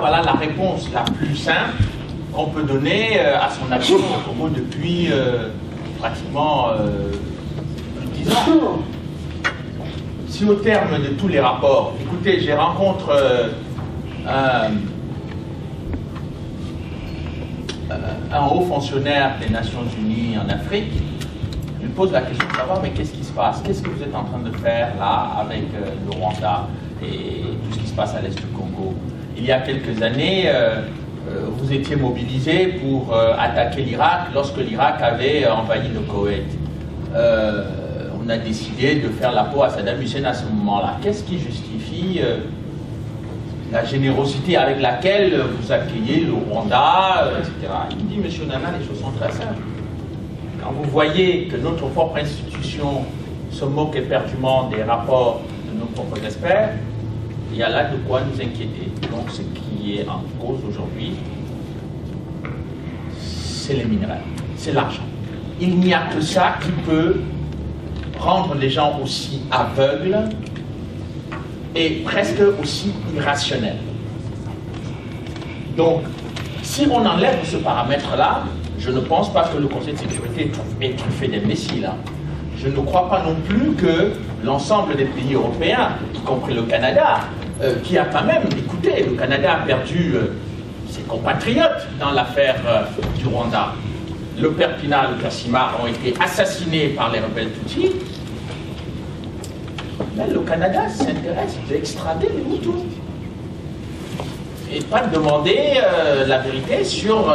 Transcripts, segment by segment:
voilà la réponse la plus simple qu'on peut donner à son action au Congo depuis pratiquement plus de 10 ans. Si au terme de tous les rapports, écoutez, j'ai rencontré un haut fonctionnaire des Nations Unies en Afrique, il me pose la question de savoir mais qu'est-ce qui se passe? Qu'est-ce que vous êtes en train de faire là avec le Rwanda et tout ce qui se passe à l'est du Congo? Il y a quelques années, vous étiez mobilisé pour attaquer l'Irak lorsque l'Irak avait envahi le Koweït. On a décidé de faire la peau à Saddam Hussein à ce moment-là. Qu'est-ce qui justifie la générosité avec laquelle vous accueillez le Rwanda, etc. Il me dit, monsieur Nana, les choses sont très simples. Quand vous voyez que notre propre institution se moque éperdument des rapports de nos propres experts, il y a là de quoi nous inquiéter. Donc ce qui est en cause aujourd'hui, c'est les minerais, c'est l'argent. Il n'y a que ça qui peut rendre les gens aussi aveugles et presque aussi irrationnels. Donc, si on enlève ce paramètre-là, je ne pense pas que le Conseil de sécurité est truffé d'imbéciles. Je ne crois pas non plus que l'ensemble des pays européens, y compris le Canada, qui a quand même, écoutez, le Canada a perdu ses compatriotes dans l'affaire du Rwanda. Le père Pina, le père Simard ont été assassinés par les rebelles Tutsis. Mais le Canada s'intéresse d'extrader les Hutus. Et pas de demander la vérité sur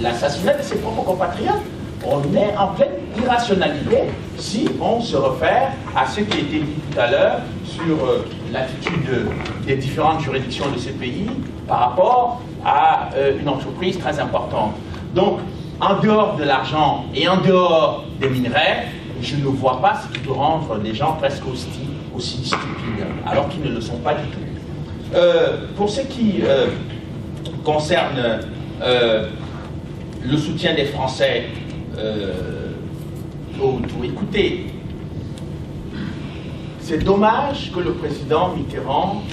l'assassinat de ses propres compatriotes. On est en pleine irrationalité si on se réfère à ce qui a été dit tout à l'heure sur l'attitude des différentes juridictions de ce pays par rapport à une entreprise très importante. Donc, en dehors de l'argent et en dehors des minerais, je ne vois pas ce qui peut rendre les gens presque aussi stupides, alors qu'ils ne le sont pas du tout. Pour ce qui concerne le soutien des Français aux Hutus, écoutez, c'est dommage que le président Mitterrand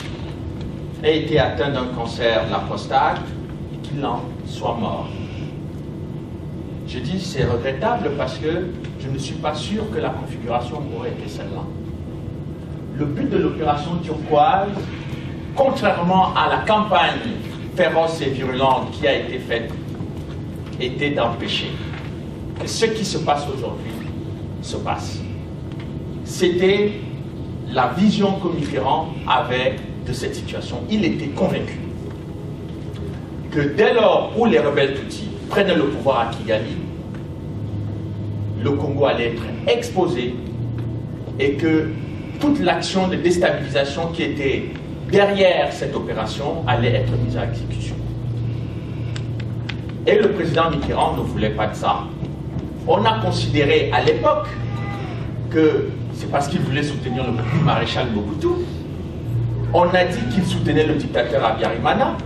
ait été atteint d'un cancer de la prostate et qu'il en soit mort. Je dis c'est regrettable parce que je ne suis pas sûr que la configuration aurait été celle-là. Le but de l'opération turquoise, contrairement à la campagne féroce et virulente qui a été faite, était d'empêcher que ce qui se passe aujourd'hui se passe. C'était la vision que Mitterrand avait de cette situation. Il était convaincu que dès lors où les rebelles Tutsis prenaient le pouvoir à Kigali, le Congo allait être exposé et que toute l'action de déstabilisation qui était derrière cette opération allait être mise à exécution. Et le président Mitterrand ne voulait pas de ça. On a considéré à l'époque que c'est parce qu'il voulait soutenir le maréchal Mobutu. On a dit qu'il soutenait le dictateur Habyarimana.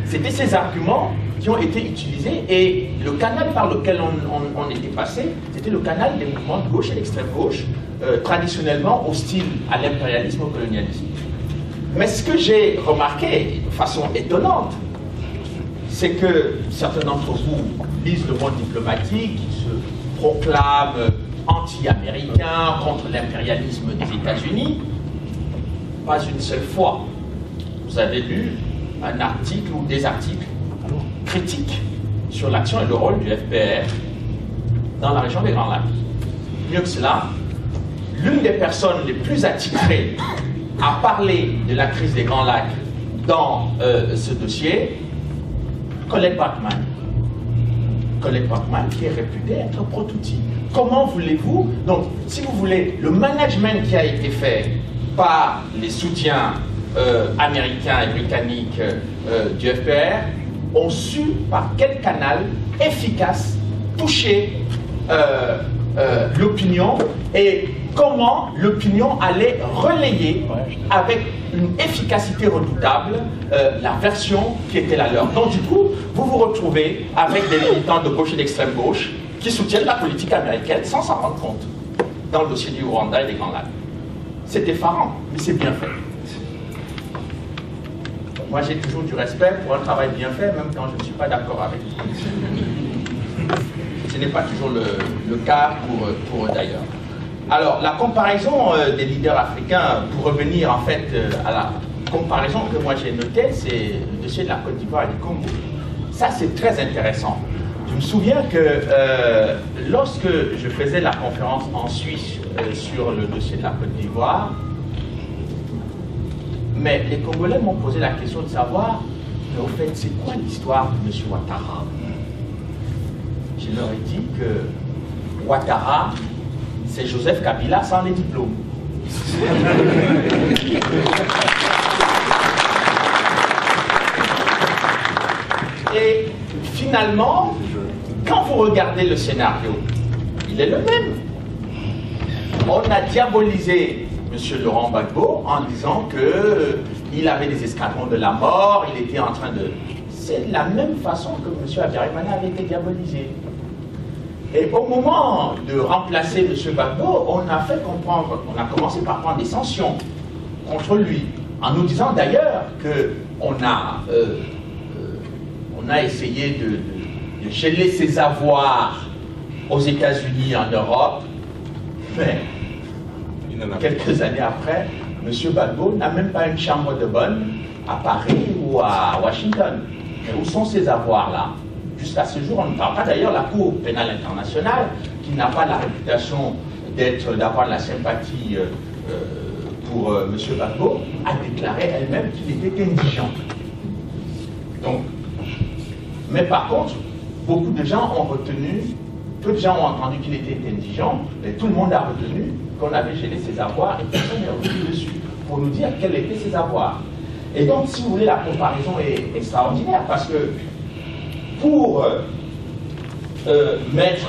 C'était ces arguments qui ont été utilisés et le canal par lequel on était passé, c'était le canal des mouvements de gauche et d'extrême gauche, traditionnellement hostiles à l'impérialisme et au colonialisme. Mais ce que j'ai remarqué de façon étonnante, c'est que certains d'entre vous lisent le monde diplomatique, qui se proclament anti-américains, contre l'impérialisme des États-Unis. Pas une seule fois, vous avez lu un article ou des articles critiques sur l'action et le rôle du FPR dans la région des Grands Lacs. Mieux que cela, l'une des personnes les plus attitrées à parler de la crise des Grands Lacs dans ce dossier, Colette Bachmann. Colette Bachmann qui est réputée être pro-Tutsi. Comment voulez-vous, donc si vous voulez, le management qui a été fait par les soutiens américains et britanniques du FPR ont su par quel canal efficace toucher l'opinion et comment l'opinion allait relayer avec une efficacité redoutable la version qui était la leur. Donc du coup, vous vous retrouvez avec des militants de gauche et d'extrême gauche qui soutiennent la politique américaine sans s'en rendre compte dans le dossier du Rwanda et des Grands Lacs. C'est effarant, mais c'est bien fait. Moi, j'ai toujours du respect pour un travail bien fait, même quand je ne suis pas d'accord avec lui. Ce n'est pas toujours le cas pour eux d'ailleurs. Alors, la comparaison des leaders africains, pour revenir en fait à la comparaison que moi j'ai notée, c'est le dossier de la Côte d'Ivoire et du Congo. Ça, c'est très intéressant. Je me souviens que lorsque je faisais la conférence en Suisse sur le dossier de la Côte d'Ivoire, mais les Congolais m'ont posé la question de savoir, mais au fait, c'est quoi l'histoire de M. Ouattara? Je leur ai dit que Ouattara, c'est Joseph Kabila sans les diplômes. Et finalement, quand vous regardez le scénario, il est le même. On a diabolisé M. Laurent Gbagbo en disant qu'il avait des escadrons de la mort, il était en train de... C'est la même façon que M. Abiyarimana avait été diabolisé. Et au moment de remplacer M. Gbagbo, on a commencé par prendre des sanctions contre lui, en nous disant d'ailleurs qu'on a essayé de geler ses avoirs aux États-Unis, en Europe, mais quelques années après, M. Gbagbo n'a même pas une chambre de bonne à Paris ou à Washington. Mais où sont ces avoirs-là? Jusqu'à ce jour, on ne parle pas d'ailleurs la Cour pénale internationale, qui n'a pas la réputation d'avoir la sympathie pour M. Gbagbo, a déclaré elle-même qu'il était indigent. Donc, mais par contre, beaucoup de gens ont retenu, peu de gens ont entendu qu'il était indigent, mais tout le monde a retenu qu'on avait gelé ses avoirs et personne n'est revenu dessus pour nous dire quels étaient ses avoirs. Et donc, si vous voulez, la comparaison est extraordinaire parce que pour mettre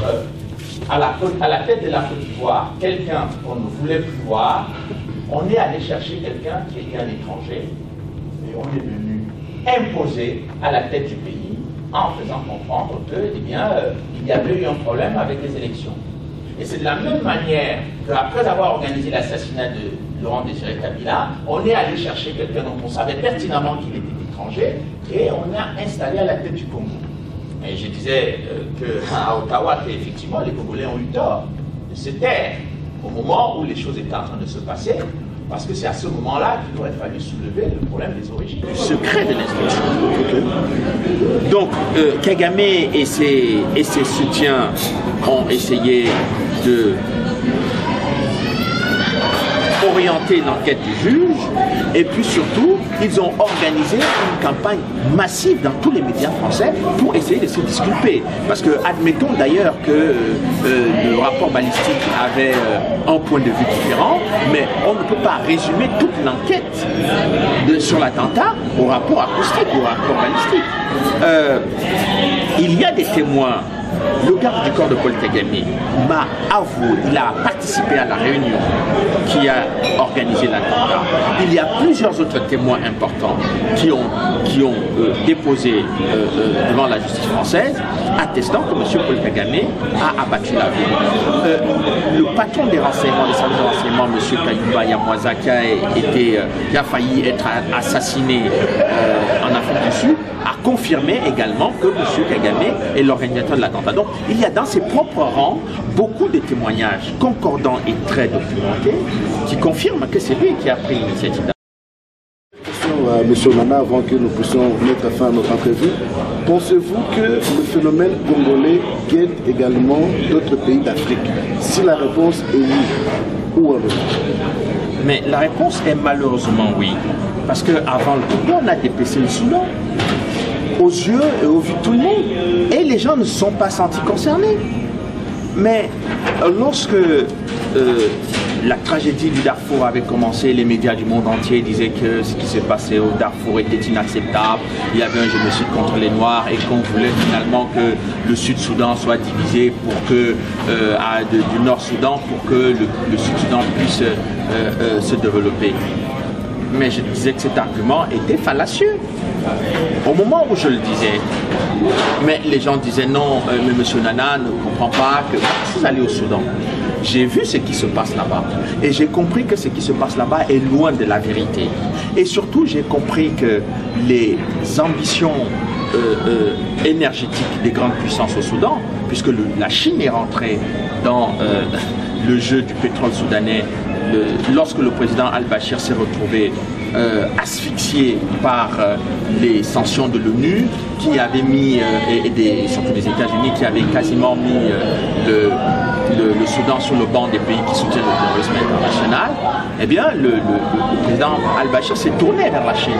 à la tête de la Côte d'Ivoire quelqu'un qu'on ne voulait plus voir, on est allé chercher quelqu'un qui était un étranger et on est venu imposer à la tête du pays en faisant comprendre que, eh bien, il y avait eu un problème avec les élections. Et c'est de la même manière qu'après avoir organisé l'assassinat de Laurent Désiré Kabila, on est allé chercher quelqu'un dont on savait pertinemment qu'il était étranger et on l'a installé à la tête du Congo. Et je disais qu'à Ottawa, effectivement, les Congolais ont eu tort de se taire au moment où les choses étaient en train de se passer, parce que c'est à ce moment-là qu'il aurait fallu soulever le problème des origines. Du secret de l'instruction. Okay. Donc, Kagame et ses soutiens ont essayé de orienter l'enquête du juge, et puis surtout, ils ont organisé une campagne massive dans tous les médias français pour essayer de se disculper. Parce que, admettons d'ailleurs que le rapport balistique avait un point de vue différent, mais on ne peut pas résumer toute l'enquête sur l'attentat au rapport acoustique, au rapport balistique. Il y a des témoins. Le garde du corps de Paul Kagame m'a avoué, il a participé à la réunion qui a organisé l'attentat. Il y a plusieurs autres témoins importants qui ont déposé devant la justice française, attestant que M. Paul Kagame a abattu la ville. Le patron des renseignements, des services de renseignement, M. Kayumba Yamwaza, qui a failli être assassiné en Afrique du Sud, a confirmé également que M. Kagame est l'organisateur de l'attentat. Donc, il y a dans ses propres rangs beaucoup de témoignages concordants et très documentés qui confirment que c'est lui qui a pris l'initiative. Monsieur Nana, avant que nous puissions mettre fin à notre entrevue, pensez-vous que le phénomène congolais guette également d'autres pays d'Afrique? Si la réponse est oui, où en est-on? Mais la réponse est malheureusement oui. Parce qu'avant le Congo, on a dépassé le Soudan. Aux yeux et aux vues de tout le monde. Et les gens ne se sont pas sentis concernés. Mais lorsque la tragédie du Darfour avait commencé, les médias du monde entier disaient que ce qui s'est passé au Darfour était inacceptable, il y avait un génocide contre les Noirs et qu'on voulait finalement que le Sud-Soudan soit divisé pour que, du Nord-Soudan pour que le Sud-Soudan puisse se développer. mais je disais que cet argument était fallacieux. Au moment où je le disais, mais les gens disaient non, mais M. Nana ne comprend pas que je suis allé au Soudan. J'ai vu ce qui se passe là-bas et j'ai compris que ce qui se passe là-bas est loin de la vérité. Et surtout, j'ai compris que les ambitions énergétiques des grandes puissances au Soudan, puisque la Chine est rentrée dans le jeu du pétrole soudanais, lorsque le président al-Bashir s'est retrouvé asphyxié par les sanctions de l'ONU qui avaient mis, et surtout des États-Unis qui avaient quasiment mis le Soudan sur le banc des pays qui soutiennent le terrorisme international, eh bien le président al-Bashir s'est tourné vers la Chine.